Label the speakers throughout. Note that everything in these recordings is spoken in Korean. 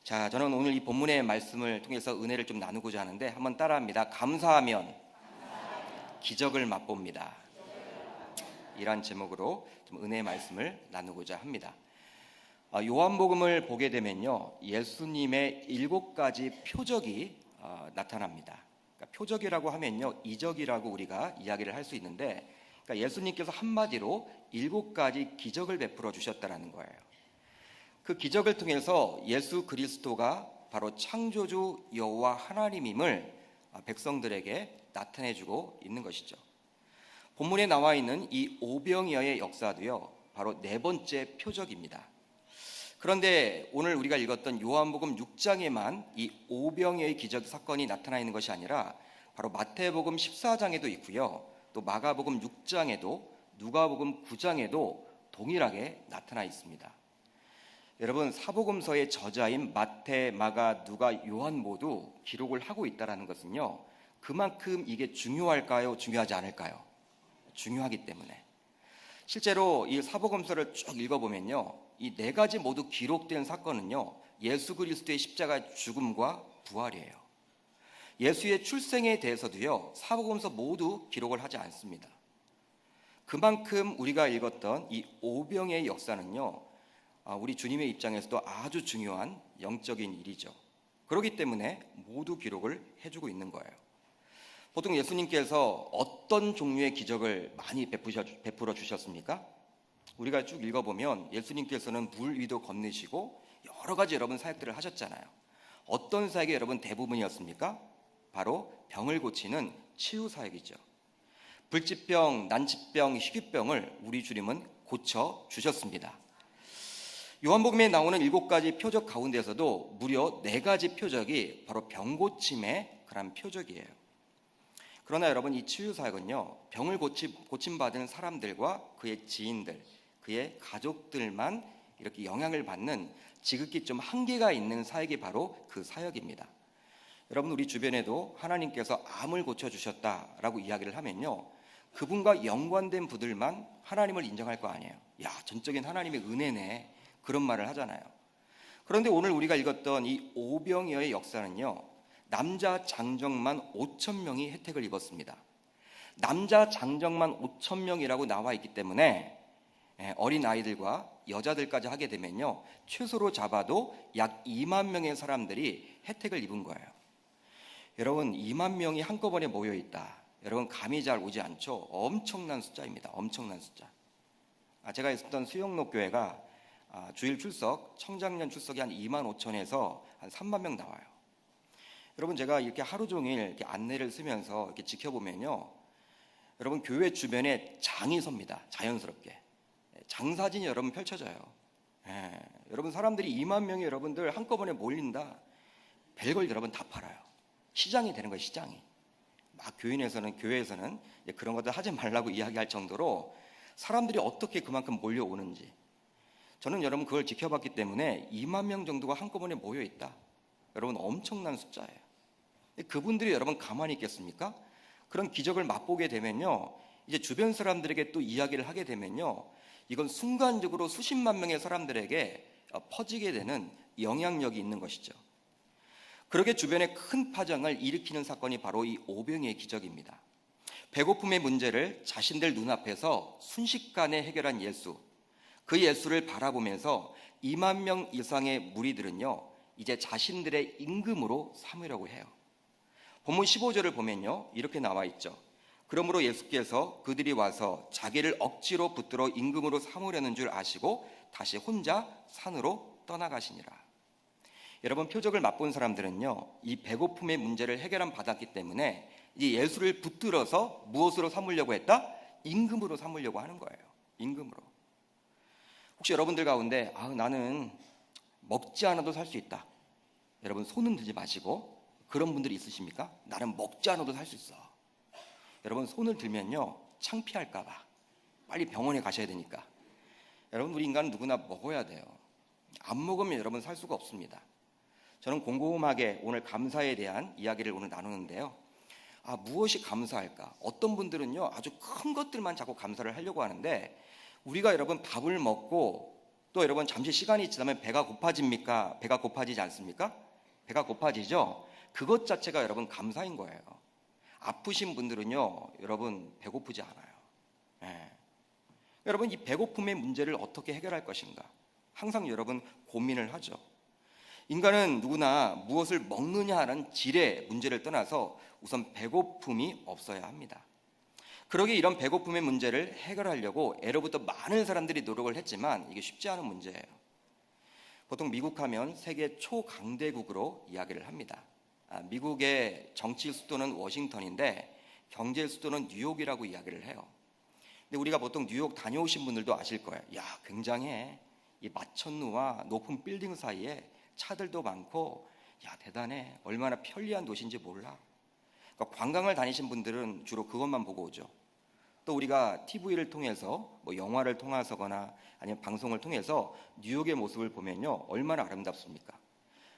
Speaker 1: 자, 저는 오늘 이 본문의 말씀을 통해서 은혜를 좀 나누고자 하는데 한번 따라합니다. 감사하면 기적을 맛봅니다. 이란 제목으로 좀 은혜의 말씀을 나누고자 합니다. 요한복음을 보게 되면요, 예수님의 7가지 표적이 나타납니다. 그러니까 표적이라고 하면요, 이적이라고 우리가 이야기를 할 수 있는데, 그러니까 예수님께서 한마디로 7가지 기적을 베풀어 주셨다는 거예요. 그 기적을 통해서 예수 그리스도가 바로 창조주 여호와 하나님임을 백성들에게 나타내주고 있는 것이죠. 본문에 나와 있는 이 오병이어의 역사도요, 바로 4번째 표적입니다. 그런데 오늘 우리가 읽었던 요한복음 6장에만 이 오병이어의 기적 사건이 나타나 있는 것이 아니라 바로 마태복음 14장에도 있고요, 또 마가복음 6장에도 누가복음 9장에도 동일하게 나타나 있습니다. 여러분, 사복음서의 저자인 마태, 마가, 누가, 요한 모두 기록을 하고 있다는 것은요, 그만큼 이게 중요할까요? 중요하지 않을까요? 중요하기 때문에. 실제로 이 사복음서를 쭉 읽어보면요, 이 4가지 모두 기록된 사건은요, 예수 그리스도의 십자가 죽음과 부활이에요. 예수의 출생에 대해서도요, 사복음서 모두 기록을 하지 않습니다. 그만큼 우리가 읽었던 이 오병의 역사는요, 우리 주님의 입장에서도 아주 중요한 영적인 일이죠. 그렇기 때문에 모두 기록을 해주고 있는 거예요. 보통 예수님께서 어떤 종류의 기적을 많이 베풀어 주셨습니까? 우리가 쭉 읽어보면 예수님께서는 물 위도 건너시고 여러 가지 여러분 사역들을 하셨잖아요. 어떤 사역이 여러분 대부분이었습니까? 바로 병을 고치는 치유 사역이죠. 불치병, 난치병, 희귀병을 우리 주님은 고쳐 주셨습니다. 요한복음에 나오는 7가지 표적 가운데서도 무려 4가지 표적이 바로 병고침의 그런 표적이에요. 그러나 여러분, 이 치유사역은요, 병을 고침받은 사람들과 그의 지인들, 그의 가족들만 이렇게 영향을 받는 지극히 좀 한계가 있는 사역이 바로 그 사역입니다. 여러분, 우리 주변에도 하나님께서 암을 고쳐주셨다라고 이야기를 하면요, 그분과 연관된 분들만 하나님을 인정할 거 아니에요. 야, 전적인 하나님의 은혜네, 그런 말을 하잖아요. 그런데 오늘 우리가 읽었던 이 오병이어의 역사는요, 남자 장정만 5,000명이 혜택을 입었습니다. 남자 장정만 5,000명이라고 나와 있기 때문에 어린 아이들과 여자들까지 하게 되면요, 최소로 잡아도 약 2만 명의 사람들이 혜택을 입은 거예요. 여러분, 2만 명이 한꺼번에 모여 있다. 여러분, 감이 잘 오지 않죠? 엄청난 숫자입니다. 엄청난 숫자. 제가 있었던 수영록 교회가 주일 출석, 청장년 출석이 한 2만 5천에서 한 3만 명 나와요. 여러분, 제가 이렇게 하루 종일 이렇게 안내를 쓰면서 이렇게 지켜보면요, 여러분, 교회 주변에 장이 섭니다. 자연스럽게 장사진이 여러분 펼쳐져요. 여러분, 사람들이 2만 명이 여러분들 한꺼번에 몰린다. 별걸 여러분 다 팔아요. 시장이 되는 거예요. 시장이. 막 교회에서는 그런 것들 하지 말라고 이야기할 정도로 사람들이 어떻게 그만큼 몰려오는지, 저는 여러분 그걸 지켜봤기 때문에 2만 명 정도가 한꺼번에 모여 있다. 여러분, 엄청난 숫자예요. 그분들이 여러분 가만히 있겠습니까? 그런 기적을 맛보게 되면요, 이제 주변 사람들에게 또 이야기를 하게 되면요, 이건 순간적으로 수십만 명의 사람들에게 퍼지게 되는 영향력이 있는 것이죠. 그렇게 주변에 큰 파장을 일으키는 사건이 바로 이 오병이어의 기적입니다. 배고픔의 문제를 자신들 눈앞에서 순식간에 해결한 예수, 그 예수를 바라보면서 2만 명 이상의 무리들은요, 이제 자신들의 임금으로 삼으려고 해요. 본문 15절을 보면요, 이렇게 나와 있죠. 그러므로 예수께서 그들이 와서 자기를 억지로 붙들어 임금으로 삼으려는 줄 아시고 다시 혼자 산으로 떠나가시니라. 여러분, 표적을 맛본 사람들은요, 이 배고픔의 문제를 해결한 받았기 때문에 이 예수를 붙들어서 무엇으로 삼으려고 했다? 임금으로 삼으려고 하는 거예요. 임금으로. 혹시 여러분들 가운데 나는 먹지 않아도 살 수 있다, 여러분 손은 들지 마시고, 그런 분들이 있으십니까? 나는 먹지 않아도 살 수 있어. 여러분, 손을 들면요, 창피할까 봐 빨리 병원에 가셔야 되니까. 여러분, 우리 인간은 누구나 먹어야 돼요. 안 먹으면 여러분 살 수가 없습니다. 저는 곰곰하게 오늘 감사에 대한 이야기를 오늘 나누는데요, 무엇이 감사할까? 어떤 분들은요, 아주 큰 것들만 자꾸 감사를 하려고 하는데, 우리가 여러분 밥을 먹고 또 여러분 잠시 시간이 지나면 배가 고파집니까? 배가 고파지지 않습니까? 배가 고파지죠? 그것 자체가 여러분 감사인 거예요. 아프신 분들은요, 여러분 배고프지 않아요. 예. 여러분 이 배고픔의 문제를 어떻게 해결할 것인가? 항상 여러분 고민을 하죠. 인간은 누구나 무엇을 먹느냐 하는 질의 문제를 떠나서 우선 배고픔이 없어야 합니다. 그러기에 이런 배고픔의 문제를 해결하려고 예로부터 많은 사람들이 노력을 했지만 이게 쉽지 않은 문제예요. 보통 미국 하면 세계 초강대국으로 이야기를 합니다. 미국의 정치 수도는 워싱턴인데 경제 수도는 뉴욕이라고 이야기를 해요. 근데 우리가 보통 뉴욕 다녀오신 분들도 아실 거예요. 야, 굉장해. 이 마천루와 높은 빌딩 사이에 차들도 많고, 야, 대단해. 얼마나 편리한 도시인지 몰라. 그러니까 관광을 다니신 분들은 주로 그것만 보고 오죠. 또 우리가 TV를 통해서 뭐 영화를 통해서거나 아니면 방송을 통해서 뉴욕의 모습을 보면요, 얼마나 아름답습니까?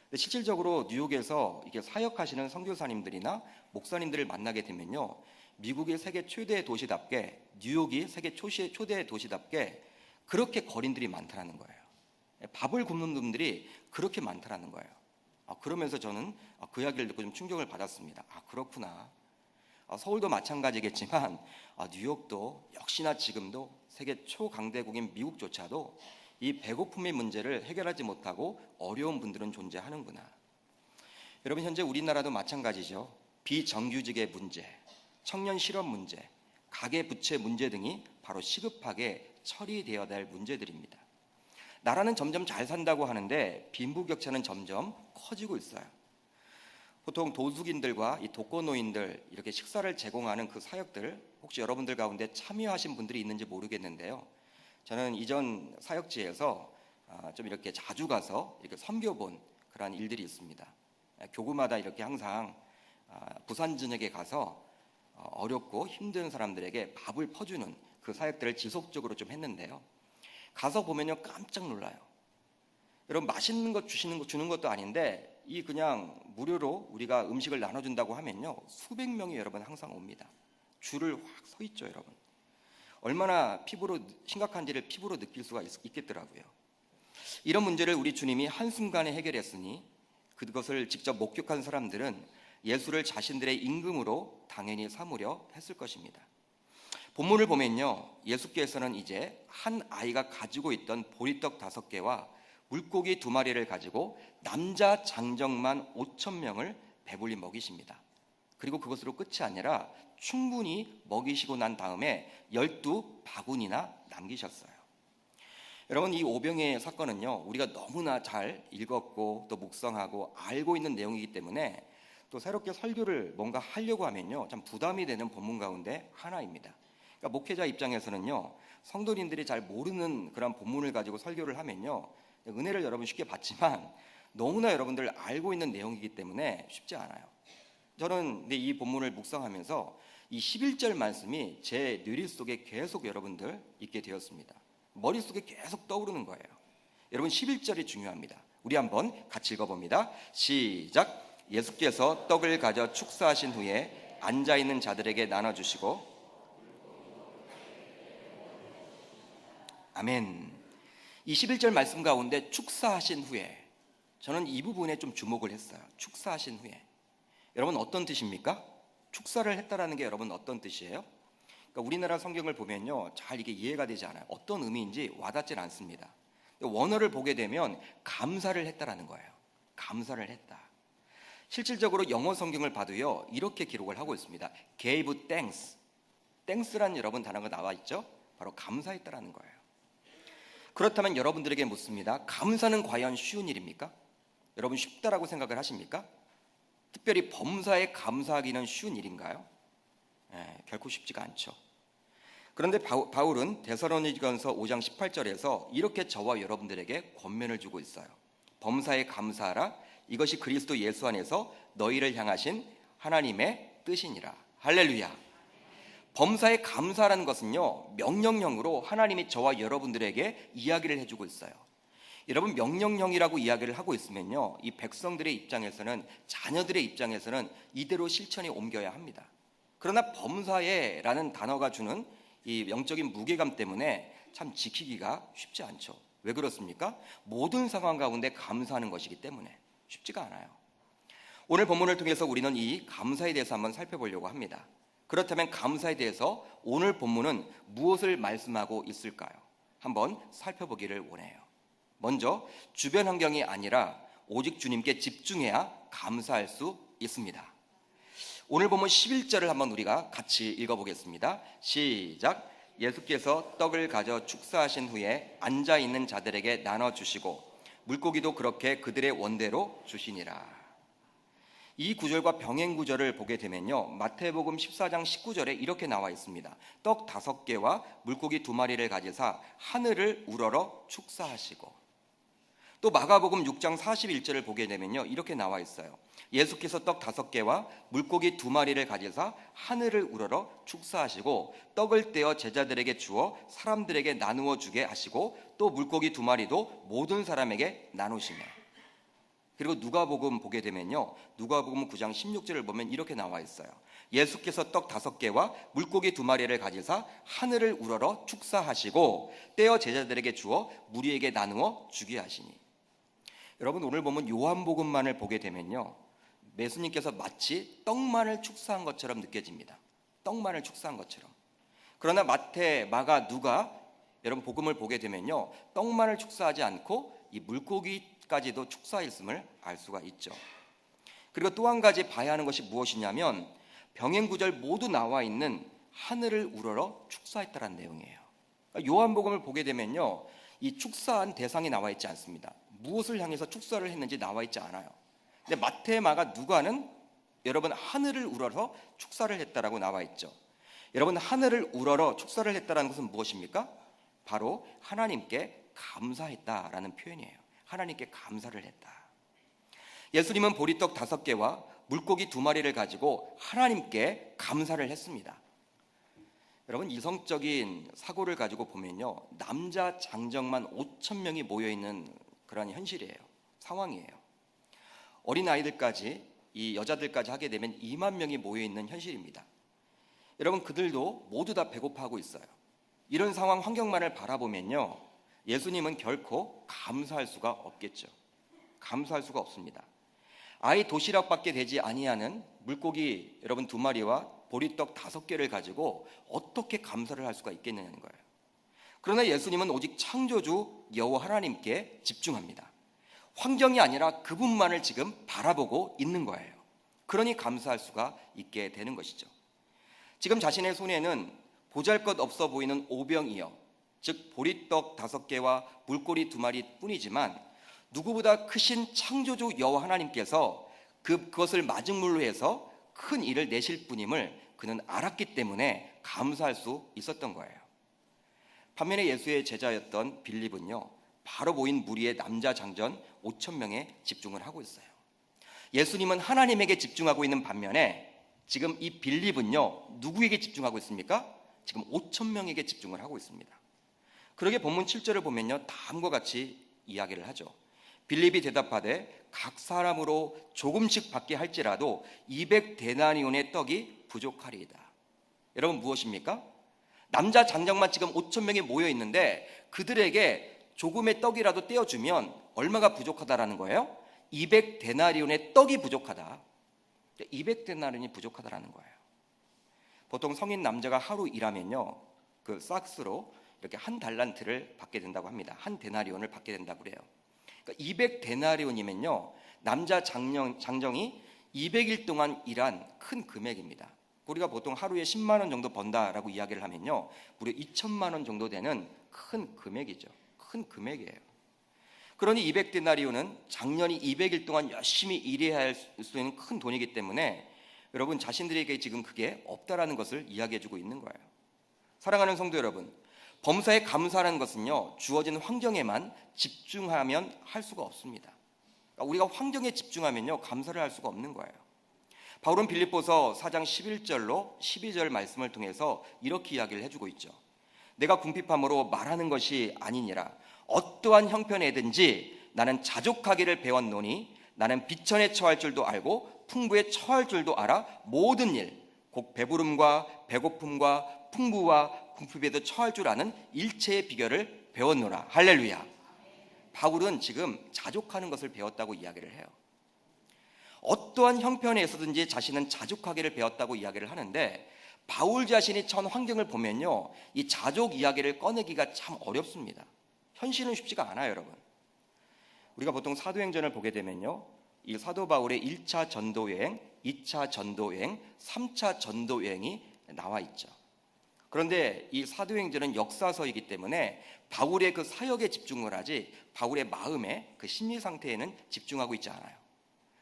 Speaker 1: 근데 실질적으로 뉴욕에서 이게 사역하시는 선교사님들이나 목사님들을 만나게 되면요, 미국이 세계 최대 도시답게, 뉴욕이 세계 초대 도시답게 그렇게 거린들이 많다는 거예요. 밥을 굶는 분들이 그렇게 많다는 거예요. 그러면서 저는 그 이야기를 듣고 좀 충격을 받았습니다. 그렇구나. 서울도 마찬가지겠지만 뉴욕도 역시나 지금도 세계 초강대국인 미국조차도 이 배고픔의 문제를 해결하지 못하고 어려운 분들은 존재하는구나. 여러분, 현재 우리나라도 마찬가지죠. 비정규직의 문제, 청년 실업 문제, 가계 부채 문제 등이 바로 시급하게 처리되어야 될 문제들입니다. 나라는 점점 잘 산다고 하는데 빈부격차는 점점 커지고 있어요. 보통 도숙인들과 이 독거노인들 이렇게 식사를 제공하는 그 사역들, 혹시 여러분들 가운데 참여하신 분들이 있는지 모르겠는데요. 저는 이전 사역지에서 좀 이렇게 자주 가서 이렇게 섬겨본 그러한 일들이 있습니다. 교구마다 이렇게 항상 부산 진역에 가서 어렵고 힘든 사람들에게 밥을 퍼주는 그 사역들을 지속적으로 좀 했는데요. 가서 보면요, 깜짝 놀라요. 여러분, 맛있는 것 주는 것도 아닌데 이 그냥 무료로 우리가 음식을 나눠준다고 하면요, 수백 명이 여러분 항상 옵니다. 줄을 확 서 있죠, 여러분. 얼마나 심각한지를 피부로 느낄 수가 있겠더라고요. 이런 문제를 우리 주님이 한순간에 해결했으니 그것을 직접 목격한 사람들은 예수를 자신들의 임금으로 당연히 삼으려 했을 것입니다. 본문을 보면요, 예수께서는 이제 한 아이가 가지고 있던 보리떡 5개와 물고기 2마리를 가지고 남자 장정만 5,000명을 배불리 먹이십니다. 그리고 그것으로 끝이 아니라 충분히 먹이시고 난 다음에 12바구니나 남기셨어요. 여러분, 이 오병이의 사건은요, 우리가 너무나 잘 읽었고 또 묵상하고 알고 있는 내용이기 때문에 또 새롭게 설교를 뭔가 하려고 하면요, 참 부담이 되는 본문 가운데 하나입니다. 그러니까 목회자 입장에서는요, 성도님들이 잘 모르는 그런 본문을 가지고 설교를 하면요, 은혜를 여러분 쉽게 받지만 너무나 여러분들 알고 있는 내용이기 때문에 쉽지 않아요. 저는 근데 이 본문을 묵상하면서 이 11절 말씀이 제 뇌리 속에 계속 여러분들 있게 되었습니다. 머릿속에 계속 떠오르는 거예요. 여러분, 11절이 중요합니다. 우리 한번 같이 읽어봅니다. 시작. 예수께서 떡을 가져 축사하신 후에 앉아있는 자들에게 나눠주시고, 아멘. 이 11절 말씀 가운데 축사하신 후에, 저는 이 부분에 좀 주목을 했어요. 축사하신 후에. 여러분, 어떤 뜻입니까? 축사를 했다라는 게 여러분 어떤 뜻이에요? 그러니까 우리나라 성경을 보면요, 잘 이게 이해가 되지 않아요. 어떤 의미인지 와닿질 않습니다. 원어를 보게 되면 감사를 했다라는 거예요. 감사를 했다. 실질적으로 영어 성경을 봐도요, 이렇게 기록을 하고 있습니다. gave thanks. thanks란 여러분 단어가 나와 있죠? 바로 감사했다라는 거예요. 그렇다면 여러분들에게 묻습니다. 감사는 과연 쉬운 일입니까? 여러분, 쉽다라고 생각을 하십니까? 특별히 범사에 감사하기는 쉬운 일인가요? 결코 쉽지가 않죠. 그런데 바울은 데살로니가서 5장 18절에서 이렇게 저와 여러분들에게 권면을 주고 있어요. 범사에 감사하라. 이것이 그리스도 예수 안에서 너희를 향하신 하나님의 뜻이니라. 할렐루야. 범사에 감사라는 것은요, 명령형으로 하나님이 저와 여러분들에게 이야기를 해주고 있어요. 여러분, 명령형이라고 이야기를 하고 있으면요, 이 백성들의 입장에서는, 자녀들의 입장에서는 이대로 실천이 옮겨야 합니다. 그러나 범사에라는 단어가 주는 이 영적인 무게감 때문에 참 지키기가 쉽지 않죠. 왜 그렇습니까? 모든 상황 가운데 감사하는 것이기 때문에 쉽지가 않아요. 오늘 본문을 통해서 우리는 이 감사에 대해서 한번 살펴보려고 합니다. 그렇다면 감사에 대해서 오늘 본문은 무엇을 말씀하고 있을까요? 한번 살펴보기를 원해요. 먼저 주변 환경이 아니라 오직 주님께 집중해야 감사할 수 있습니다. 오늘 본문 11절을 한번 우리가 같이 읽어보겠습니다. 시작. 예수께서 떡을 가져 축사하신 후에 앉아있는 자들에게 나눠주시고 물고기도 그렇게 그들의 원대로 주시니라. 이 구절과 병행 구절을 보게 되면요, 마태복음 14장 19절에 이렇게 나와 있습니다. 떡 5개와 물고기 2마리를 가지사 하늘을 우러러 축사하시고, 또 마가복음 6장 41절을 보게 되면요, 이렇게 나와 있어요. 예수께서 떡 5개와 물고기 2마리를 가지사 하늘을 우러러 축사하시고 떡을 떼어 제자들에게 주어 사람들에게 나누어 주게 하시고 또 물고기 2마리도 모든 사람에게 나누시며. 그리고 누가복음 보게 되면요, 누가복음 9장 16절을 보면 이렇게 나와 있어요. 예수께서 떡 5개와 물고기 2마리를 가지사 하늘을 우러러 축사하시고 떼어 제자들에게 주어 무리에게 나누어 주게 하시니. 여러분, 오늘 보면 요한복음만을 보게 되면요, 예수님께서 마치 떡만을 축사한 것처럼 느껴집니다. 떡만을 축사한 것처럼. 그러나 마태, 마가, 누가 여러분 복음을 보게 되면요, 떡만을 축사하지 않고 이 물고기까지도 축사했음을 알 수가 있죠. 그리고 또 한 가지 봐야 하는 것이 무엇이냐면 병행 구절 모두 나와 있는 하늘을 우러러 축사했다라는 내용이에요. 요한복음을 보게 되면요, 이 축사한 대상이 나와 있지 않습니다. 무엇을 향해서 축사를 했는지 나와 있지 않아요. 근데 마태, 마가, 누가는 여러분 하늘을 우러러 축사를 했다라고 나와 있죠. 여러분, 하늘을 우러러 축사를 했다라는 것은 무엇입니까? 바로 하나님께 감사했다라는 표현이에요. 하나님께 감사를 했다. 예수님은 보리떡 5개와 물고기 2마리를 가지고 하나님께 감사를 했습니다. 여러분, 이성적인 사고를 가지고 보면요, 남자 장정만 5,000명이 모여있는 그런 현실이에요. 상황이에요. 어린아이들까지, 이 여자들까지 하게 되면 2만 명이 모여있는 현실입니다. 여러분, 그들도 모두 다 배고파하고 있어요. 이런 상황 환경만을 바라보면요, 예수님은 결코 감사할 수가 없겠죠. 감사할 수가 없습니다. 아이 도시락밖에 되지 아니하는 물고기 여러분 2마리와 보리떡 5개를 가지고 어떻게 감사를 할 수가 있겠느냐는 거예요. 그러나 예수님은 오직 창조주 여호와 하나님께 집중합니다. 환경이 아니라 그분만을 지금 바라보고 있는 거예요. 그러니 감사할 수가 있게 되는 것이죠. 지금 자신의 손에는 보잘것없어 보이는 오병이어, 즉 보리떡 5개와 물고기 2마리 뿐이지만 누구보다 크신 창조주 여호와 하나님께서 그것을 마중물로 해서 큰 일을 내실 분임을 그는 알았기 때문에 감사할 수 있었던 거예요. 반면에 예수의 제자였던 빌립은요, 바로 모인 무리의 남자 장전 5,000명에 집중을 하고 있어요. 예수님은 하나님에게 집중하고 있는 반면에 지금 이 빌립은요, 누구에게 집중하고 있습니까? 지금 5,000명에게 집중을 하고 있습니다. 그러게 본문 7절을 보면요, 다음과 같이 이야기를 하죠. 빌립이 대답하되 각 사람으로 조금씩 받게 할지라도 200데나리온의 떡이 부족하리이다. 여러분, 무엇입니까? 남자 장정만 지금 5,000명이 모여 있는데 그들에게 조금의 떡이라도 떼어주면 얼마가 부족하다라는 거예요? 200데나리온의 떡이 부족하다. 200데나리온이 부족하다라는 거예요. 보통 성인 남자가 하루 일하면요, 그 삭스로 이렇게 한 달란트를 받게 된다고 합니다. 한 데나리온을 받게 된다고 그래요. 그러니까 200데나리온이면요, 남자 장정이 200일 동안 일한 큰 금액입니다. 우리가 보통 하루에 10만 원 정도 번다라고 이야기를 하면요, 무려 2천만 원 정도 되는 큰 금액이죠. 큰 금액이에요. 그러니 200데나리온은 장년이 200일 동안 열심히 일해야 할 수 있는 큰 돈이기 때문에 여러분, 자신들에게 지금 그게 없다라는 것을 이야기해주고 있는 거예요. 사랑하는 성도 여러분, 범사에 감사하는 것은요, 주어진 환경에만 집중하면 할 수가 없습니다. 그러니까 우리가 환경에 집중하면요, 감사를 할 수가 없는 거예요. 바울은 빌립보서 4장 11절로 12절 말씀을 통해서 이렇게 이야기를 해주고 있죠. 내가 궁핍함으로 말하는 것이 아니니라. 어떠한 형편에든지 나는 자족하기를 배웠노니 나는 비천에 처할 줄도 알고 풍부에 처할 줄도 알아 모든 일, 곧 배부름과 배고픔과 풍부와 궁핍에도 처할 줄 아는 일체의 비결을 배웠노라. 할렐루야. 바울은 지금 자족하는 것을 배웠다고 이야기를 해요. 어떠한 형편에서든지 자신은 자족하기를 배웠다고 이야기를 하는데, 바울 자신이 처한 환경을 보면요, 이 자족 이야기를 꺼내기가 참 어렵습니다. 현실은 쉽지가 않아요, 여러분. 우리가 보통 사도행전을 보게 되면요, 이 사도 바울의 1차 전도여행, 2차 전도여행, 3차 전도여행이 나와 있죠. 그런데 이 사도행전은 역사서이기 때문에 바울의 그 사역에 집중을 하지 바울의 마음의 그 심리 상태에는 집중하고 있지 않아요.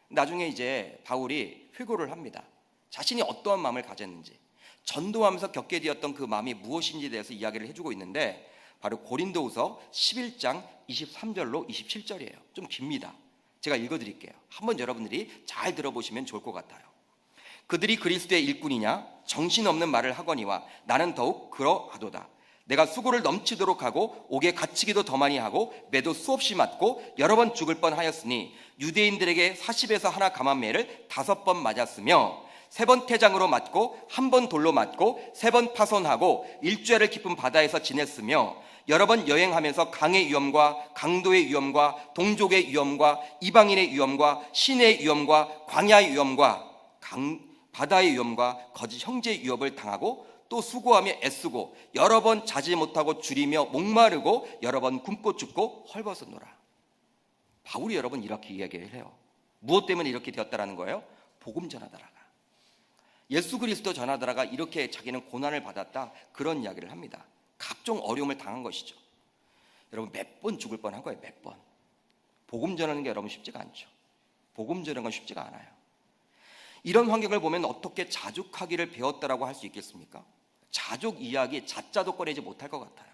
Speaker 1: 나중에 이제 바울이 회고를 합니다. 자신이 어떠한 마음을 가졌는지, 전도하면서 겪게 되었던 그 마음이 무엇인지에 대해서 이야기를 해주고 있는데, 바로 고린도후서 11장 23절로 27절이에요. 좀 깁니다. 제가 읽어드릴게요. 한번 여러분들이 잘 들어보시면 좋을 것 같아요. 그들이 그리스도의 일꾼이냐? 정신없는 말을 하거니와 나는 더욱 그러하도다. 내가 수고를 넘치도록 하고 옥에 갇히기도 더 많이 하고 매도 수없이 맞고 여러 번 죽을 뻔하였으니 유대인들에게 40에서 하나 감한매를 5번 맞았으며 3번 태장으로 맞고 1번 돌로 맞고 3번 파손하고 일주일을 깊은 바다에서 지냈으며 여러 번 여행하면서 강의 위험과 강도의 위험과 동족의 위험과 이방인의 위험과 신의 위험과 광야의 위험과 바다의 위험과 거짓 형제의 위협을 당하고 또 수고하며 애쓰고 여러 번 자지 못하고 줄이며 목마르고 여러 번 굶고 죽고 헐벗었노라. 바울이 여러분 이렇게 이야기를 해요. 무엇 때문에 이렇게 되었다라는 거예요? 복음 전하다라가, 예수 그리스도 전하다라가 이렇게 자기는 고난을 받았다, 그런 이야기를 합니다. 각종 어려움을 당한 것이죠. 여러분 몇 번 죽을 뻔한 거예요. 몇 번. 복음 전하는 게 여러분 쉽지가 않죠. 복음 전하는 건 쉽지가 않아요. 이런 환경을 보면 어떻게 자족하기를 배웠다라고 할 수 있겠습니까? 자족 이야기 자자도 꺼내지 못할 것 같아요.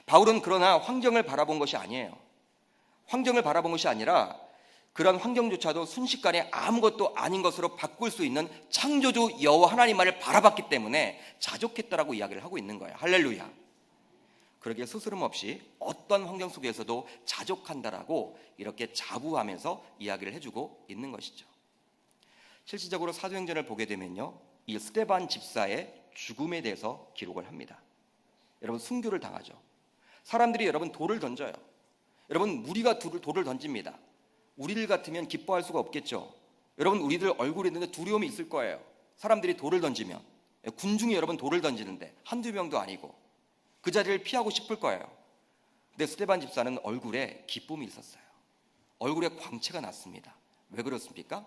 Speaker 1: 바울은 그러나 환경을 바라본 것이 아니에요. 환경을 바라본 것이 아니라 그런 환경조차도 순식간에 아무것도 아닌 것으로 바꿀 수 있는 창조주 여호와 하나님만을 바라봤기 때문에 자족했다라고 이야기를 하고 있는 거예요. 할렐루야. 그러기에 스스럼 없이 어떤 환경 속에서도 자족한다라고 이렇게 자부하면서 이야기를 해주고 있는 것이죠. 실질적으로 사도행전을 보게 되면요, 이 스데반 집사의 죽음에 대해서 기록을 합니다. 여러분 순교를 당하죠. 사람들이 여러분 돌을 던져요. 여러분 무리가 돌을 던집니다. 우리들 같으면 기뻐할 수가 없겠죠. 여러분 우리들 얼굴에 있는데 두려움이 있을 거예요. 사람들이 돌을 던지면, 군중이 여러분 돌을 던지는데 한두 명도 아니고 그 자리를 피하고 싶을 거예요. 근데 스데반 집사는 얼굴에 기쁨이 있었어요. 얼굴에 광채가 났습니다. 왜 그렇습니까?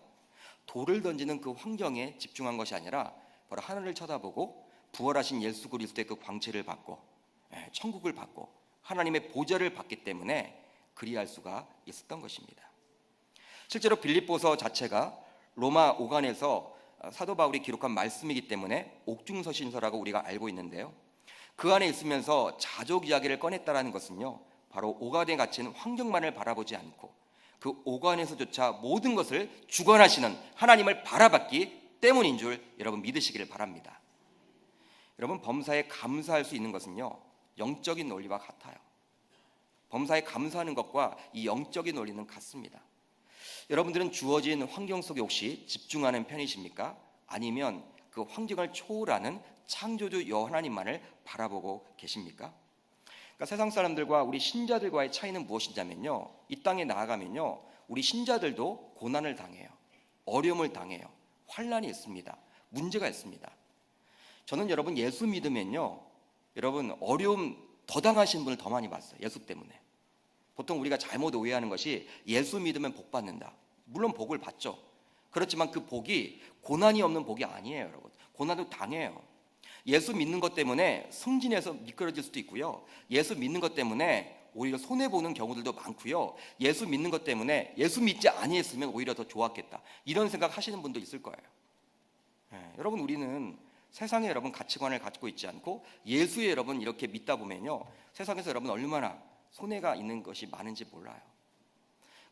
Speaker 1: 돌을 던지는 그 환경에 집중한 것이 아니라 바로 하늘을 쳐다보고 부활하신 예수 그리스도의 그 광채를 받고 천국을 받고 하나님의 보좌를 받기 때문에 그리할 수가 있었던 것입니다. 실제로 빌립보서 자체가 로마 오간에서 사도 바울이 기록한 말씀이기 때문에 옥중서신서라고 우리가 알고 있는데요, 그 안에 있으면서 자족 이야기를 꺼냈다라는 것은요, 바로 오간에 갇힌 환경만을 바라보지 않고 그 오간에서조차 모든 것을 주관하시는 하나님을 바라봤기 때문인 줄 여러분 믿으시기를 바랍니다. 여러분 범사에 감사할 수 있는 것은요, 영적인 논리와 같아요. 범사에 감사하는 것과 이 영적인 논리는 같습니다. 여러분들은 주어진 환경 속에 혹시 집중하는 편이십니까? 아니면 그 환경을 초월하는 창조주 여호와 하나님만을 바라보고 계십니까? 그러니까 세상 사람들과 우리 신자들과의 차이는 무엇이냐면요, 이 땅에 나아가면요, 우리 신자들도 고난을 당해요. 어려움을 당해요. 환난이 있습니다. 문제가 있습니다. 저는 여러분 예수 믿으면요, 여러분 어려움 더 당하신 분을 더 많이 봤어요. 예수 때문에. 보통 우리가 잘못 오해하는 것이 예수 믿으면 복 받는다. 물론 복을 받죠. 그렇지만 그 복이 고난이 없는 복이 아니에요, 여러분. 고난도 당해요. 예수 믿는 것 때문에 승진해서 미끄러질 수도 있고요, 예수 믿는 것 때문에 오히려 손해보는 경우들도 많고요, 예수 믿는 것 때문에 예수 믿지 아니했으면 오히려 더 좋았겠다, 이런 생각 하시는 분도 있을 거예요. 여러분 우리는 세상에 여러분 가치관을 가지고 있지 않고 예수에 여러분 이렇게 믿다 보면요, 세상에서 여러분 얼마나 손해가 있는 것이 많은지 몰라요.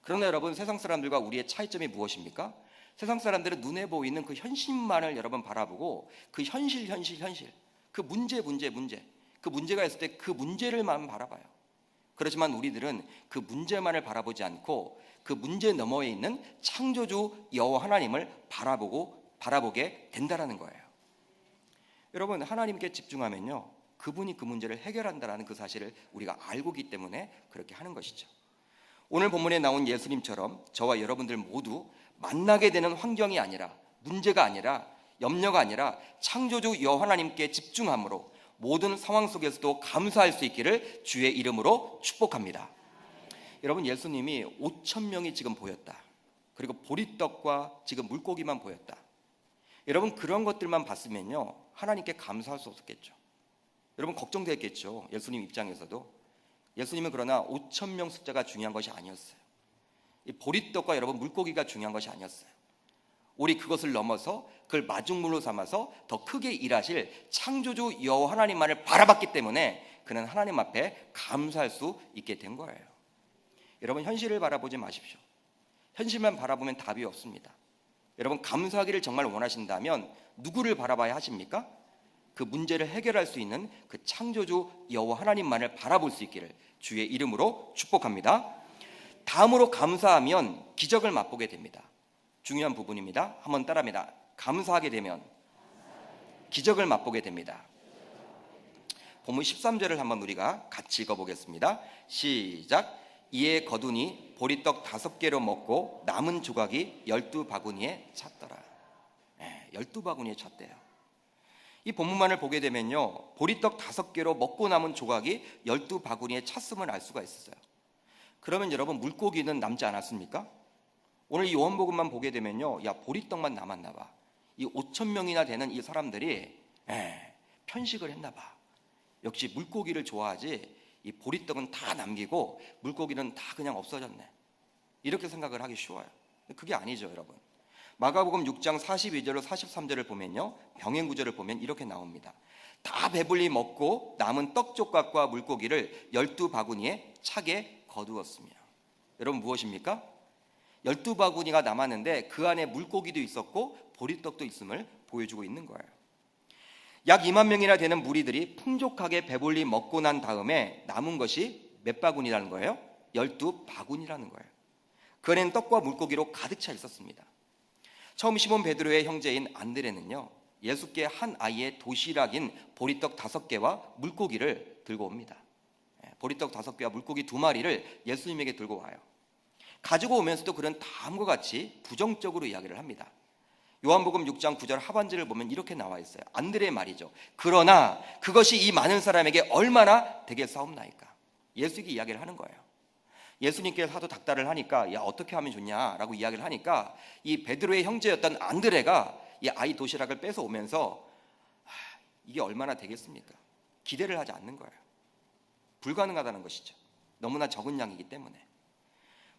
Speaker 1: 그러나 여러분 세상 사람들과 우리의 차이점이 무엇입니까? 세상 사람들은 눈에 보이는 그 현실만을 여러분 바라보고 그 현실 그 문제 그 문제가 있을 때 그 문제를만 바라봐요. 그렇지만 우리들은 그 문제만을 바라보지 않고 그 문제 너머에 있는 창조주 여호와 하나님을 바라보게 된다라는 거예요. 여러분 하나님께 집중하면요, 그분이 그 문제를 해결한다라는 그 사실을 우리가 알고 있기 때문에 그렇게 하는 것이죠. 오늘 본문에 나온 예수님처럼 저와 여러분들 모두 만나게 되는 환경이 아니라, 문제가 아니라, 염려가 아니라 창조주 여호와 하나님께 집중함으로 모든 상황 속에서도 감사할 수 있기를 주의 이름으로 축복합니다. 여러분, 예수님이 5천 명이 지금 보였다. 그리고 보리떡과 지금 물고기만 보였다. 여러분, 그런 것들만 봤으면요, 하나님께 감사할 수 없었겠죠. 여러분, 걱정됐겠죠. 예수님 입장에서도. 예수님은 그러나 5천 명 숫자가 중요한 것이 아니었어요. 이 보리떡과 여러분 물고기가 중요한 것이 아니었어요. 우리 그것을 넘어서 그걸 마중물로 삼아서 더 크게 일하실 창조주 여호와 하나님만을 바라봤기 때문에 그는 하나님 앞에 감사할 수 있게 된 거예요. 여러분, 현실을 바라보지 마십시오. 현실만 바라보면 답이 없습니다. 여러분, 감사하기를 정말 원하신다면 누구를 바라봐야 하십니까? 그 문제를 해결할 수 있는 그 창조주 여호와 하나님만을 바라볼 수 있기를 주의 이름으로 축복합니다. 다음으로 감사하면 기적을 맛보게 됩니다. 중요한 부분입니다. 한번 따라합니다. 감사하게 되면 기적을 맛보게 됩니다. 본문 13절을 한번 우리가 같이 읽어보겠습니다. 시작. 이에 거두니 보리떡 5개로 먹고 남은 조각이 12바구니에 찼더라. 12바구니에 찼대요. 이 본문만을 보게 되면요, 보리떡 5개로 먹고 남은 조각이 12바구니에 찼음을 알 수가 있었어요. 그러면 여러분, 물고기는 남지 않았습니까? 오늘 이 요한복음만 보게 되면요, 야, 보리떡만 남았나 봐. 이 5천 명이나 되는 이 사람들이 편식을 했나 봐. 역시 물고기를 좋아하지 이 보리떡은 다 남기고 물고기는 다 그냥 없어졌네. 이렇게 생각을 하기 쉬워요. 그게 아니죠, 여러분. 마가복음 6장 42절로 43절을 보면요, 병행 구절을 보면 이렇게 나옵니다. 다 배불리 먹고 남은 떡조각과 물고기를 12바구니에 차게 거두었으며. 여러분, 무엇입니까? 12바구니가 남았는데 그 안에 물고기도 있었고 보리떡도 있음을 보여주고 있는 거예요. 약 2만 명이나 되는 무리들이 풍족하게 배불리 먹고 난 다음에 남은 것이 몇 바구니라는 거예요? 12바구니라는 거예요. 그 안에는 떡과 물고기로 가득 차 있었습니다. 처음 시몬 베드로의 형제인 안드레는요, 예수께 한 아이의 도시락인 보리떡 5개와 물고기를 들고 옵니다. 보리떡 5개와 물고기 2마리를 예수님에게 들고 와요. 가지고 오면서도 그는 다음과 같이 부정적으로 이야기를 합니다. 요한복음 6장 9절 하반절을 보면 이렇게 나와 있어요. 안드레의 말이죠. 그러나 그것이 이 많은 사람에게 얼마나 되겠사옵나이까. 예수에게 이야기를 하는 거예요. 예수님께서 하도 닥달을 하니까, 야, 어떻게 하면 좋냐라고 이야기를 하니까 이 베드로의 형제였던 안드레가 이 아이 도시락을 뺏어 오면서 이게 얼마나 되겠습니까? 기대를 하지 않는 거예요. 불가능하다는 것이죠. 너무나 적은 양이기 때문에.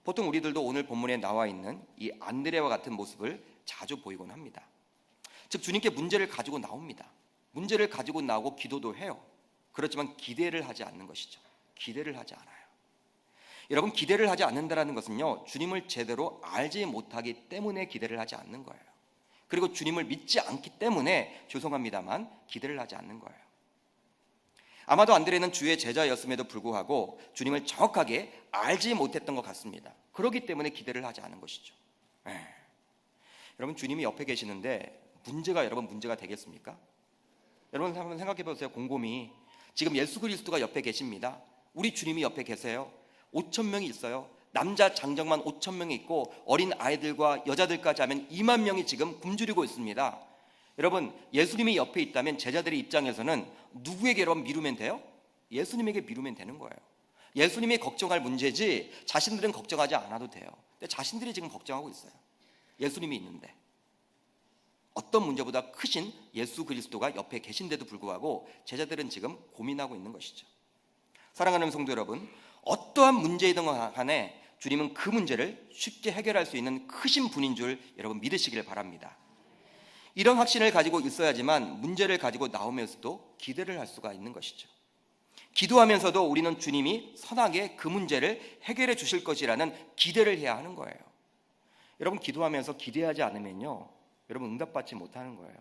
Speaker 1: 보통 우리들도 오늘 본문에 나와 있는 이 안드레와 같은 모습을 자주 보이곤 합니다. 즉, 주님께 문제를 가지고 나옵니다. 문제를 가지고 나오고 기도도 해요. 그렇지만 기대를 하지 않는 것이죠. 기대를 하지 않아요. 여러분, 기대를 하지 않는다는 것은요, 주님을 제대로 알지 못하기 때문에 기대를 하지 않는 거예요. 그리고 주님을 믿지 않기 때문에, 죄송합니다만, 기대를 하지 않는 거예요. 아마도 안드레는 주의 제자였음에도 불구하고 주님을 정확하게 알지 못했던 것 같습니다. 그렇기 때문에 기대를 하지 않은 것이죠. 여러분, 주님이 옆에 계시는데 여러분 문제가 되겠습니까? 여러분 한번 생각해 보세요. 곰곰이. 지금 예수 그리스도가 옆에 계십니다. 우리 주님이 옆에 계세요. 5천 명이 있어요. 남자 장정만 5천 명이 있고 어린 아이들과 여자들까지 하면 2만 명이 지금 굶주리고 있습니다. 여러분, 예수님이 옆에 있다면 제자들의 입장에서는 누구에게 여러분 미루면 돼요? 예수님에게 미루면 되는 거예요. 예수님이 걱정할 문제지 자신들은 걱정하지 않아도 돼요. 근데 자신들이 지금 걱정하고 있어요. 예수님이 있는데. 어떤 문제보다 크신 예수 그리스도가 옆에 계신데도 불구하고 제자들은 지금 고민하고 있는 것이죠. 사랑하는 성도 여러분, 어떠한 문제이든 간에 주님은 그 문제를 쉽게 해결할 수 있는 크신 분인 줄 여러분 믿으시길 바랍니다. 이런 확신을 가지고 있어야지만 문제를 가지고 나오면서도 기대를 할 수가 있는 것이죠. 기도하면서도 우리는 주님이 선하게 그 문제를 해결해 주실 것이라는 기대를 해야 하는 거예요. 여러분, 기도하면서 기대하지 않으면요, 여러분 응답받지 못하는 거예요.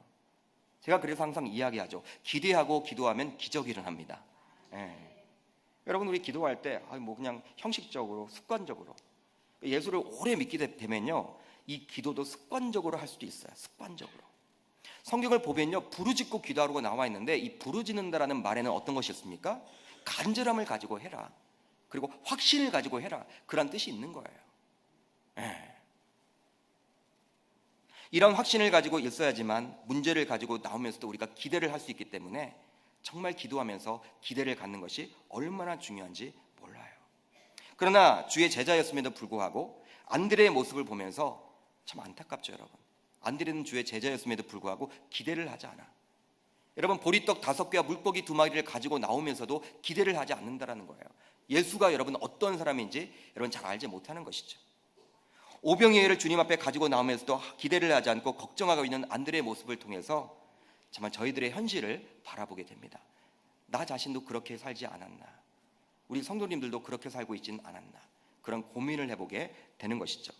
Speaker 1: 제가 그래서 항상 이야기하죠. 기대하고 기도하면 기적이 일어납니다. 여러분, 우리 기도할 때 그냥 형식적으로 습관적으로 예수를 오래 믿게 되면요, 이 기도도 습관적으로 할 수도 있어요. 습관적으로. 성경을 보면요, 부르짖고 기도하라고 나와 있는데 이 부르짖는다라는 말에는 어떤 것이 있습니까? 간절함을 가지고 해라. 그리고 확신을 가지고 해라. 그런 뜻이 있는 거예요. 예. 이런 확신을 가지고 있어야지만 문제를 가지고 나오면서도 우리가 기대를 할 수 있기 때문에 정말 기도하면서 기대를 갖는 것이 얼마나 중요한지 몰라요. 그러나 주의 제자였음에도 불구하고 안드레의 모습을 보면서 참 안타깝죠, 여러분. 안드레는 주의 제자였음에도 불구하고 기대를 하지 않아. 여러분, 보리떡 5개와 물고기 2마리를 가지고 나오면서도 기대를 하지 않는다라는 거예요. 예수가 여러분 어떤 사람인지 여러분 잘 알지 못하는 것이죠. 오병이어를 주님 앞에 가지고 나오면서도 기대를 하지 않고 걱정하고 있는 안드레의 모습을 통해서 정말 저희들의 현실을 바라보게 됩니다. 나 자신도 그렇게 살지 않았나? 우리 성도님들도 그렇게 살고 있지는 않았나? 그런 고민을 해보게 되는 것이죠.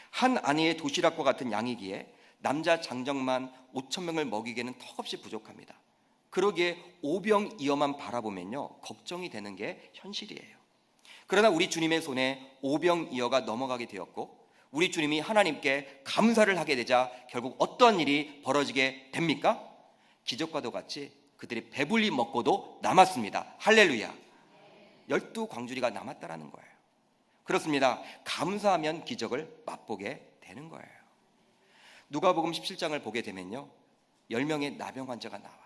Speaker 1: 한 아내의 도시락과 같은 양이기에 남자 장정만 5,000명을 먹이기에는 턱없이 부족합니다. 그러기에 오병이어만 바라보면요, 걱정이 되는 게 현실이에요. 그러나 우리 주님의 손에 오병이어가 넘어가게 되었고 우리 주님이 하나님께 감사를 하게 되자 결국 어떤 일이 벌어지게 됩니까? 기적과도 같이 그들이 배불리 먹고도 남았습니다. 할렐루야. 12광주리가 남았다라는 거예요. 그렇습니다. 감사하면 기적을 맛보게 되는 거예요. 누가복음 17장을 보게 되면요, 10명의 나병 환자가 나와요.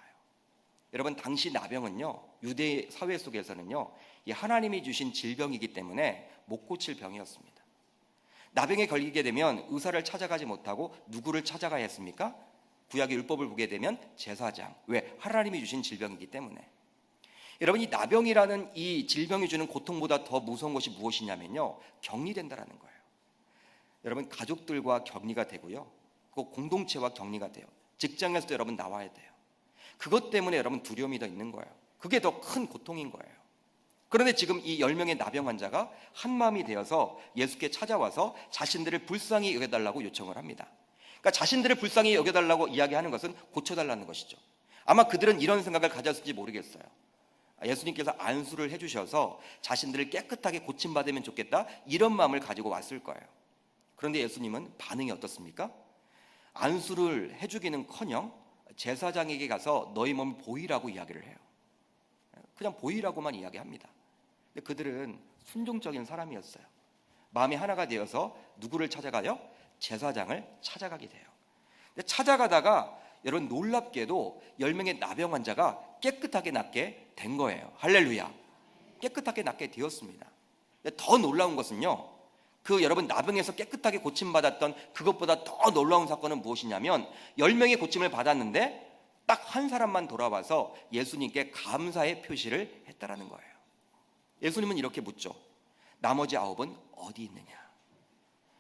Speaker 1: 여러분, 당시 나병은요, 유대 사회 속에서는요, 이 하나님이 주신 질병이기 때문에 못 고칠 병이었습니다. 나병에 걸리게 되면 의사를 찾아가지 못하고 누구를 찾아가야 했습니까? 구약의 율법을 보게 되면 제사장. 왜? 하나님이 주신 질병이기 때문에. 여러분, 이 나병이라는 이 질병이 주는 고통보다 더 무서운 것이 무엇이냐면요, 격리된다라는 거예요. 여러분, 가족들과 격리가 되고요, 꼭 공동체와 격리가 돼요. 직장에서도 여러분 나와야 돼요. 그것 때문에 여러분 두려움이 더 있는 거예요. 그게 더 큰 고통인 거예요. 그런데 지금 이 10명의 나병 환자가 한 마음이 되어서 예수께 찾아와서 자신들을 불쌍히 여겨달라고 요청을 합니다. 그러니까 자신들을 불쌍히 여겨달라고 이야기하는 것은 고쳐달라는 것이죠. 아마 그들은 이런 생각을 가졌을지 모르겠어요. 예수님께서 안수를 해주셔서 자신들을 깨끗하게 고침받으면 좋겠다, 이런 마음을 가지고 왔을 거예요. 그런데 예수님은 반응이 어떻습니까? 안수를 해주기는커녕 제사장에게 가서 너희 몸을 보이라고 이야기를 해요. 그냥 보이라고만 이야기합니다. 근데 그들은 순종적인 사람이었어요. 마음이 하나가 되어서 누구를 찾아가요? 제사장을 찾아가게 돼요. 근데 찾아가다가 여러분, 놀랍게도 10명의 나병 환자가 깨끗하게 낫게 된 거예요. 할렐루야. 깨끗하게 낫게 되었습니다. 더 놀라운 것은요, 그 여러분 나병에서 깨끗하게 고침받았던 그것보다 더 놀라운 사건은 무엇이냐면 10명의 고침을 받았는데 딱 한 사람만 돌아와서 예수님께 감사의 표시를 했다라는 거예요. 예수님은 이렇게 묻죠. 나머지 9은 어디 있느냐?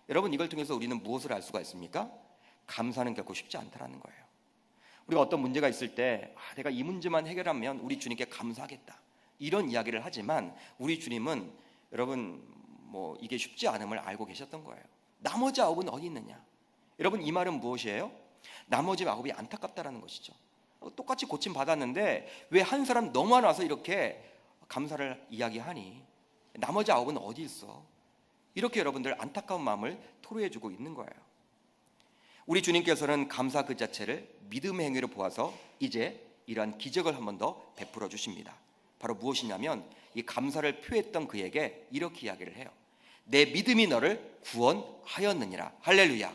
Speaker 1: 여러분, 이걸 통해서 우리는 무엇을 알 수가 있습니까? 감사는 결코 쉽지 않다라는 거예요. 우리가 어떤 문제가 있을 때 내가 이 문제만 해결하면 우리 주님께 감사하겠다, 이런 이야기를 하지만 우리 주님은 여러분 이게 쉽지 않음을 알고 계셨던 거예요. 나머지 9은 어디 있느냐? 여러분, 이 말은 무엇이에요? 나머지 9이 안타깝다라는 것이죠. 똑같이 고침 받았는데 왜 한 사람 너만 와서 이렇게 감사를 이야기하니? 나머지 9은 어디 있어? 이렇게 여러분들 안타까운 마음을 토로해주고 있는 거예요. 우리 주님께서는 감사 그 자체를 믿음의 행위로 보아서 이제 이러한 기적을 한 번 더 베풀어 주십니다. 바로 무엇이냐면 이 감사를 표했던 그에게 이렇게 이야기를 해요. 내 믿음이 너를 구원하였느니라. 할렐루야.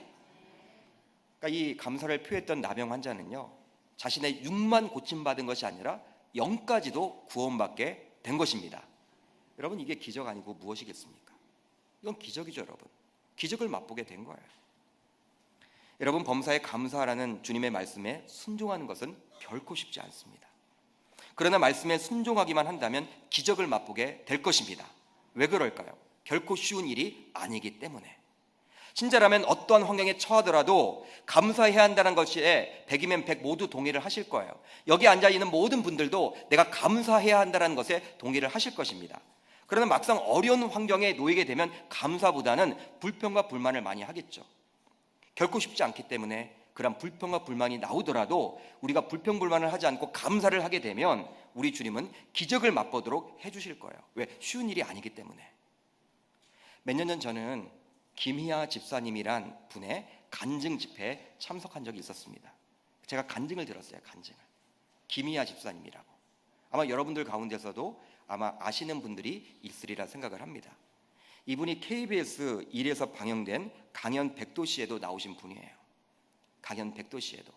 Speaker 1: 그러니까 이 감사를 표했던 나병 환자는요, 자신의 6만 고침받은 것이 아니라 0까지도 구원받게 된 것입니다. 여러분, 이게 기적 아니고 무엇이겠습니까? 이건 기적이죠, 여러분. 기적을 맛보게 된 거예요. 여러분, 범사에 감사하라는 주님의 말씀에 순종하는 것은 결코 쉽지 않습니다. 그러나 말씀에 순종하기만 한다면 기적을 맛보게 될 것입니다. 왜 그럴까요? 결코 쉬운 일이 아니기 때문에. 신자라면 어떠한 환경에 처하더라도 감사해야 한다는 것에 100이면 100 모두 동의를 하실 거예요. 여기 앉아있는 모든 분들도 내가 감사해야 한다는 것에 동의를 하실 것입니다. 그러나 막상 어려운 환경에 놓이게 되면 감사보다는 불평과 불만을 많이 하겠죠. 결코 쉽지 않기 때문에 그런 불평과 불만이 나오더라도 우리가 불평불만을 하지 않고 감사를 하게 되면 우리 주님은 기적을 맛보도록 해주실 거예요. 왜? 쉬운 일이 아니기 때문에. 몇 년 전 저는 김희아 집사님이란 분의 간증 집회에 참석한 적이 있었습니다. 제가 간증을 들었어요. 간증을. 김희아 집사님이라고. 아마 여러분들 가운데서도 아마 아시는 분들이 있으리라 생각을 합니다. 이분이 KBS 1에서 방영된 강연 백도시에도 나오신 분이에요. 강연 백도시에도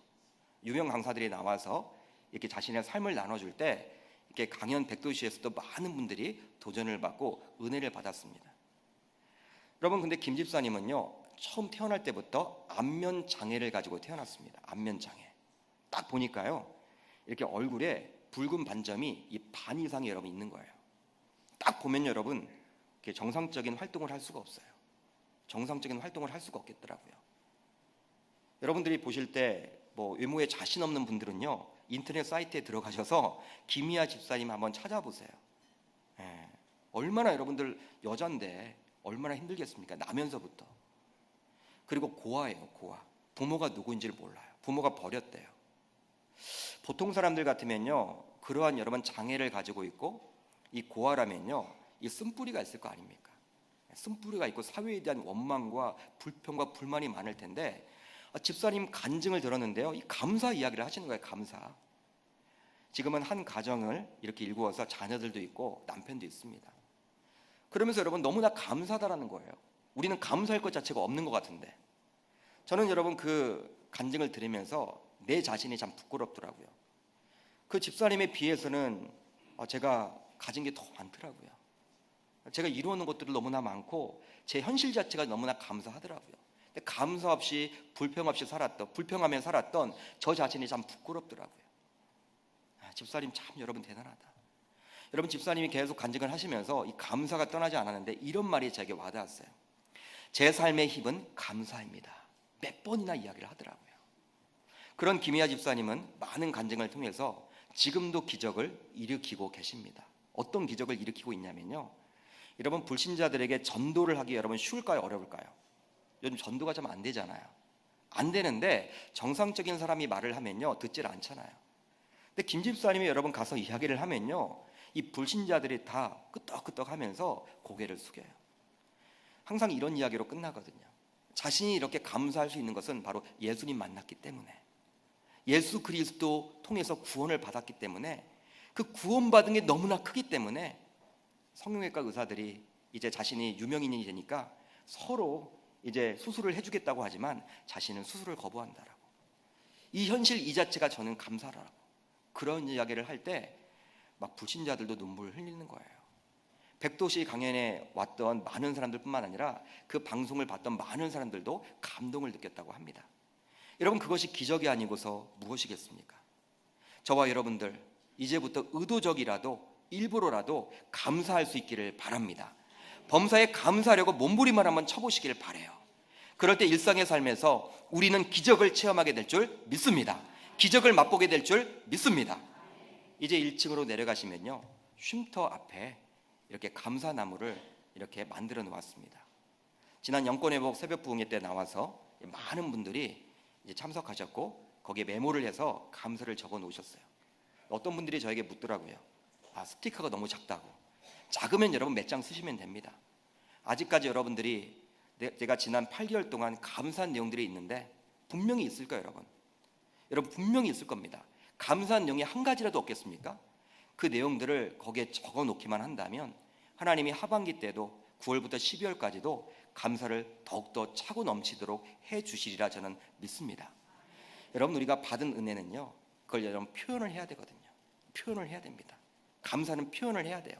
Speaker 1: 유명 강사들이 나와서 이렇게 자신의 삶을 나눠줄 때 이렇게 강연 백도시에서도 많은 분들이 도전을 받고 은혜를 받았습니다. 여러분, 근데 김 집사님은요, 처음 태어날 때부터 안면 장애를 가지고 태어났습니다. 안면 장애. 딱 보니까요, 이렇게 얼굴에 붉은 반점이 이 반 이상이 여러분 있는 거예요. 딱 보면 여러분, 이렇게 정상적인 활동을 할 수가 없어요. 정상적인 활동을 할 수가 없겠더라고요. 여러분들이 보실 때 뭐 외모에 자신 없는 분들은요, 인터넷 사이트에 들어가셔서 김희아 집사님 한번 찾아보세요. 얼마나 여러분들 여잔데 얼마나 힘들겠습니까? 나면서부터. 그리고 고아예요, 고아. 부모가 누구인지를 몰라요. 부모가 버렸대요. 보통 사람들 같으면요, 그러한 여러분 장애를 가지고 있고 이 고아라면요, 이 쓴뿌리가 있을 거 아닙니까? 쓴뿌리가 있고 사회에 대한 원망과 불평과 불만이 많을 텐데, 집사님 간증을 들었는데요, 이 감사 이야기를 하시는 거예요. 감사. 지금은 한 가정을 이렇게 일구어서 자녀들도 있고 남편도 있습니다. 그러면서 여러분 너무나 감사하다라는 거예요. 우리는 감사할 것 자체가 없는 것 같은데, 저는 여러분 그 간증을 들으면서 내 자신이 참 부끄럽더라고요. 그 집사님에 비해서는 제가 가진 게 더 많더라고요. 제가 이루어놓은 것들도 너무나 많고 제 현실 자체가 너무나 감사하더라고요. 근데 감사 없이 불평하며 살았던 저 자신이 참 부끄럽더라고요. 집사님 참 여러분 대단하다. 여러분, 집사님이 계속 간증을 하시면서 이 감사가 떠나지 않았는데 이런 말이 제게 와닿았어요. 제 삶의 힘은 감사입니다. 몇 번이나 이야기를 하더라고요. 그런 김희아 집사님은 많은 간증을 통해서 지금도 기적을 일으키고 계십니다. 어떤 기적을 일으키고 있냐면요, 여러분 불신자들에게 전도를 하기 여러분 쉬울까요, 어려울까요? 요즘 전도가 좀 안 되잖아요. 안 되는데 정상적인 사람이 말을 하면요 듣질 않잖아요. 근데 김 집사님이 여러분 가서 이야기를 하면요, 이 불신자들이 다 끄떡끄떡 하면서 고개를 숙여요. 항상 이런 이야기로 끝나거든요. 자신이 이렇게 감사할 수 있는 것은 바로 예수님 만났기 때문에, 예수 그리스도 통해서 구원을 받았기 때문에, 그 구원받은 게 너무나 크기 때문에 성형외과 의사들이 이제 자신이 유명인이 되니까 서로 이제 수술을 해주겠다고 하지만 자신은 수술을 거부한다라고. 이 현실 이 자체가 저는 감사라고. 그런 이야기를 할 때 막 불신자들도 눈물을 흘리는 거예요. 백도시 강연에 왔던 많은 사람들뿐만 아니라 그 방송을 봤던 많은 사람들도 감동을 느꼈다고 합니다. 여러분, 그것이 기적이 아니고서 무엇이겠습니까? 저와 여러분들 이제부터 의도적이라도 일부러라도 감사할 수 있기를 바랍니다. 범사에 감사하려고 몸부림을 한번 쳐보시길 바라요. 그럴 때 일상의 삶에서 우리는 기적을 체험하게 될 줄 믿습니다. 기적을 맛보게 될 줄 믿습니다. 이제 1층으로 내려가시면요, 쉼터 앞에 이렇게 감사나무를 이렇게 만들어 놓았습니다. 지난 영권회복 새벽 부흥회 때 나와서 많은 분들이 이제 참석하셨고 거기에 메모를 해서 감사를 적어 놓으셨어요. 어떤 분들이 저에게 묻더라고요. 스티커가 너무 작다고. 작으면 여러분 몇 장 쓰시면 됩니다. 아직까지 여러분들이 제가 지난 8개월 동안 감사한 내용들이 있는데 분명히 있을 거예요, 여러분. 여러분 분명히 있을 겁니다. 감사한 내용이 한 가지라도 없겠습니까? 그 내용들을 거기에 적어 놓기만 한다면 하나님이 하반기 때도 9월부터 12월까지도 감사를 더욱더 차고 넘치도록 해 주시리라 저는 믿습니다. 여러분, 우리가 받은 은혜는요, 그걸 여러분 표현을 해야 되거든요. 표현을 해야 됩니다. 감사는 표현을 해야 돼요.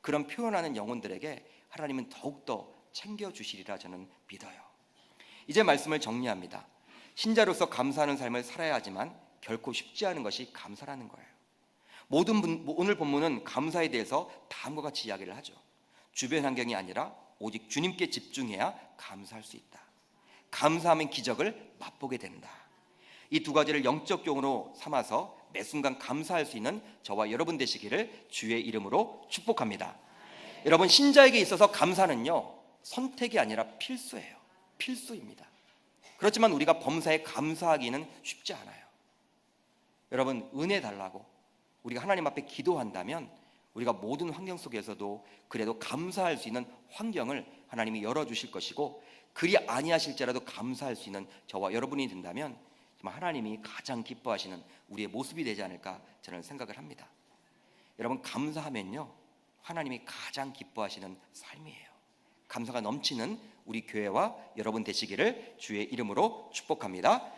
Speaker 1: 그런 표현하는 영혼들에게 하나님은 더욱더 챙겨주시리라 저는 믿어요. 이제 말씀을 정리합니다. 신자로서 감사하는 삶을 살아야 하지만 결코 쉽지 않은 것이 감사라는 거예요. 오늘 본문은 감사에 대해서 다음과 같이 이야기를 하죠. 주변 환경이 아니라 오직 주님께 집중해야 감사할 수 있다. 감사하면 기적을 맛보게 된다. 이 두 가지를 영적 교훈으로 삼아서 매 순간 감사할 수 있는 저와 여러분 되시기를 주의 이름으로 축복합니다. 여러분, 신자에게 있어서 감사는요, 선택이 아니라 필수예요. 필수입니다. 그렇지만 우리가 범사에 감사하기는 쉽지 않아요. 여러분, 은혜 달라고 우리가 하나님 앞에 기도한다면 우리가 모든 환경 속에서도 그래도 감사할 수 있는 환경을 하나님이 열어주실 것이고, 그리 아니하실지라도 감사할 수 있는 저와 여러분이 된다면 정말 하나님이 가장 기뻐하시는 우리의 모습이 되지 않을까 저는 생각을 합니다. 여러분, 감사하면요 하나님이 가장 기뻐하시는 삶이에요. 감사가 넘치는 우리 교회와 여러분 되시기를 주의 이름으로 축복합니다.